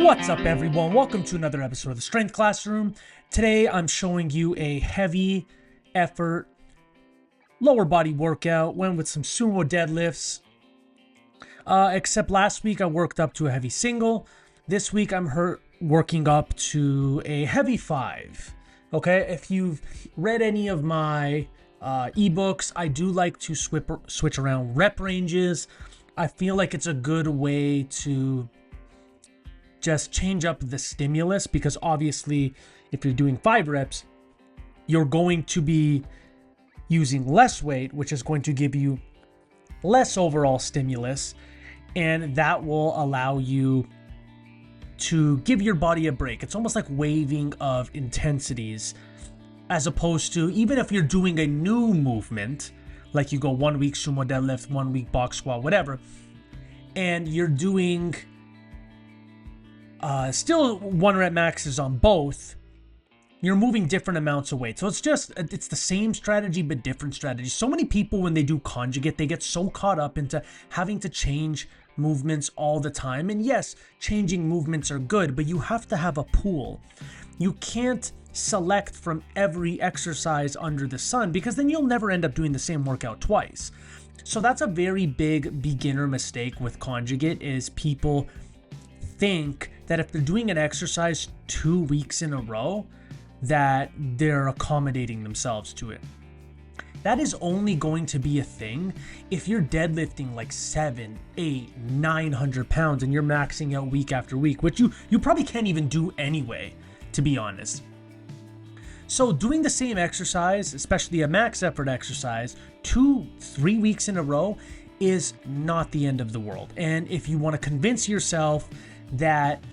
What's up, everyone? Welcome to another episode of the Strength Classroom. Today I'm showing you a heavy effort lower body workout. Went with some sumo deadlifts. Except last week I worked up to a heavy single. This week I'm working up to a heavy 5. Okay, if you've read any of my ebooks, I do like to switch around rep ranges. I feel like it's a good way to just change up the stimulus, because obviously if you're doing 5 reps, you're going to be using less weight, which is going to give you less overall stimulus, and that will allow you to give your body a break. It's almost like waiving of intensities, as opposed to, even if you're doing a new movement, like you go 1 week sumo deadlift, 1 week box squat, whatever, and you're doing still 1 rep maxes on both, you're moving different amounts of weight. So it's the same strategy, but different strategies. So many people, when they do conjugate, they get so caught up into having to change movements all the time. And yes, changing movements are good, but you have to have a pool. You can't select from every exercise under the sun, because then you'll never end up doing the same workout twice. So that's a very big beginner mistake with conjugate, is people think that if they're doing an exercise 2 weeks in a row, that they're accommodating themselves to it. That is only going to be a thing if you're deadlifting like 7, 8, 900 pounds and you're maxing out week after week, which you probably can't even do anyway, to be honest. So doing the same exercise, especially a max effort exercise, 2-3 weeks in a row is not the end of the world. And if you want to convince yourself that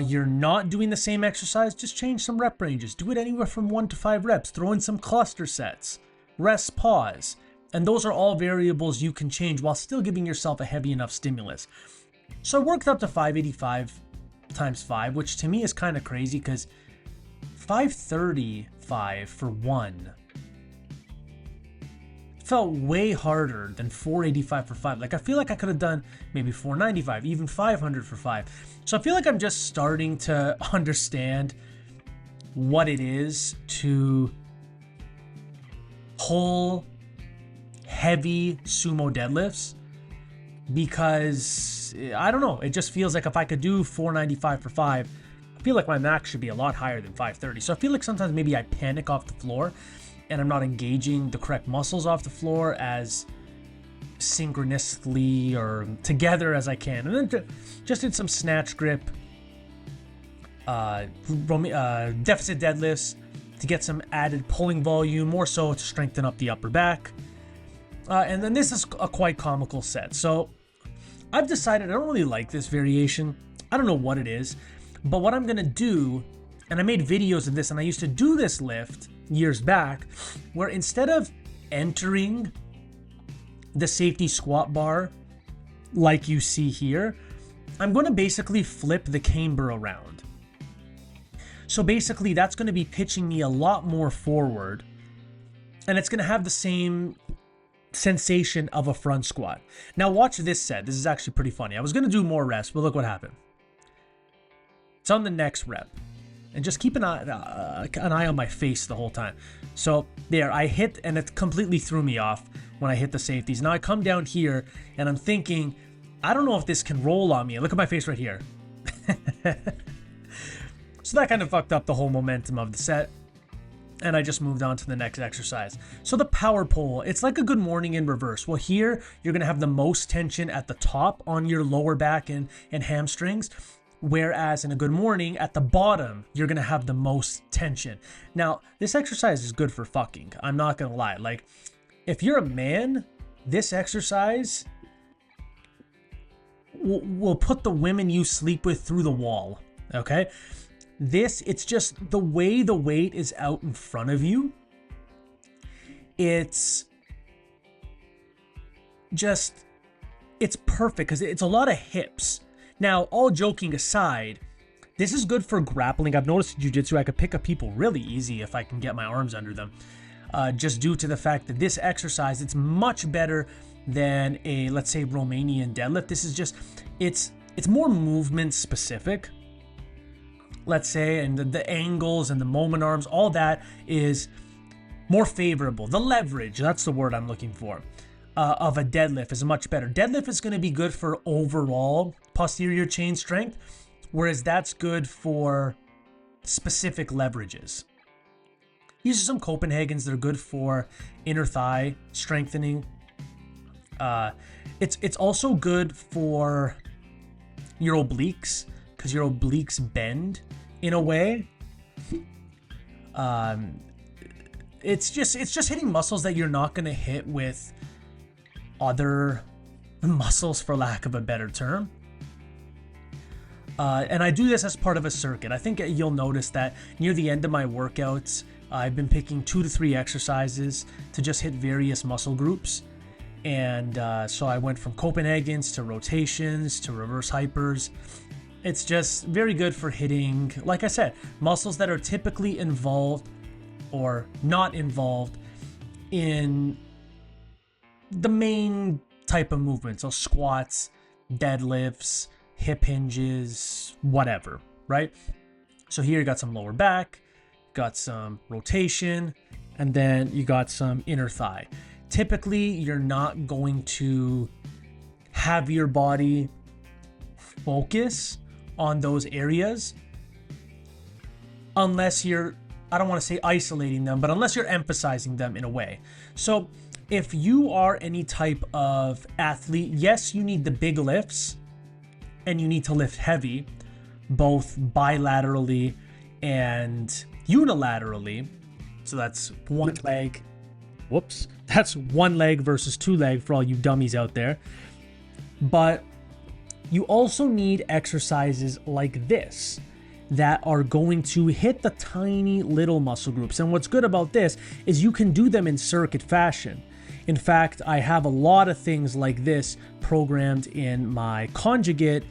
you're not doing the same exercise, just change some rep ranges. Do it anywhere from 1 to 5 reps. Throw in some cluster sets, rest, pause. And those are all variables you can change while still giving yourself a heavy enough stimulus. So I worked up to 585 times 5, which to me is kind of crazy, because 535 for 1 felt way harder than 485 for 5. Like, I feel like I could have done maybe 495, even 500 for 5. So I feel like I'm just starting to understand what it is to pull heavy sumo deadlifts, because I don't know, it just feels like if I could do 495 for 5, I feel like my max should be a lot higher than 530. So I feel like sometimes maybe I panic off the floor and I'm not engaging the correct muscles off the floor as synchronously or together as I can. And then just did some snatch grip, deficit deadlifts to get some added pulling volume, more so to strengthen up the upper back. And then this is a quite comical set. So I've decided I don't really like this variation. I don't know what it is, but what I'm gonna do, and I made videos of this, and I used to do this lift years back, where instead of entering the safety squat bar like you see here, I'm going to basically flip the camber around. So basically that's going to be pitching me a lot more forward, and it's going to have the same sensation of a front squat. Now watch this set. This is actually pretty funny. I was going to do more reps, but look what happened. It's on the next rep. And just keep an eye on my face the whole time. So there, I hit, and it completely threw me off when I hit the safeties. Now I come down here, and I'm thinking, I don't know if this can roll on me. Look at my face right here. So that kind of fucked up the whole momentum of the set, and I just moved on to the next exercise. So the power pull, it's like a good morning in reverse. Well, here, you're going to have the most tension at the top on your lower back and hamstrings. Whereas in a good morning, at the bottom, you're going to have the most tension. Now, this exercise is good for fucking. I'm not going to lie. Like, if you're a man, this exercise will put the women you sleep with through the wall. Okay? It's just the way the weight is out in front of you. It's perfect, because it's a lot of hips. Now, all joking aside, this is good for grappling. I've noticed in jiu-jitsu I could pick up people really easy if I can get my arms under them. Just due to the fact that this exercise, it's much better than a, let's say, Romanian deadlift. This is just, it's it's more movement specific, let's say, and the angles and the moment arms, all that is more favorable. The leverage, that's the word I'm looking for, of a deadlift is much better. Deadlift is going to be good for overall posterior chain strength, whereas that's good for specific leverages. These are some Copenhagens that are good for inner thigh strengthening. It's also good for your obliques, because your obliques bend in a way. It's just hitting muscles that you're not going to hit with other muscles, for lack of a better term. And I do this as part of a circuit. I think you'll notice that near the end of my workouts, I've been picking 2 to 3 exercises to just hit various muscle groups. And so I went from Copenhagens to rotations to reverse hypers. It's just very good for hitting, like I said, muscles that are typically involved or not involved in the main type of movements. So squats, deadlifts, hip hinges, whatever, right? So here you got some lower back, got some rotation, and then you got some inner thigh. Typically, you're not going to have your body focus on those areas unless you're, I don't want to say isolating them, but unless you're emphasizing them in a way. So if you are any type of athlete, yes, you need the big lifts and you need to lift heavy, both bilaterally and unilaterally. So that's one leg. Whoops. That's one leg versus 2 leg for all you dummies out there. But you also need exercises like this that are going to hit the tiny little muscle groups. And what's good about this is you can do them in circuit fashion. In fact, I have a lot of things like this programmed in my conjugate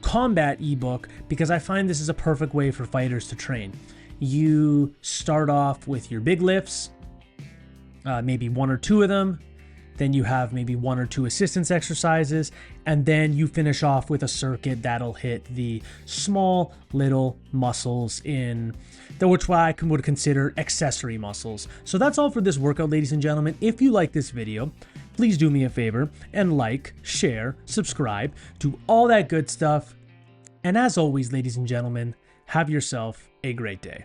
combat ebook, because I find this is a perfect way for fighters to train. You start off with your big lifts, maybe 1 or 2 of them. Then you have maybe 1 or 2 assistance exercises, and then you finish off with a circuit that'll hit the small little muscles in the, which I would consider accessory muscles. So that's all for this workout, ladies and gentlemen. If you like this video, please do me a favor and like, share, subscribe, do all that good stuff. And as always, ladies and gentlemen, have yourself a great day.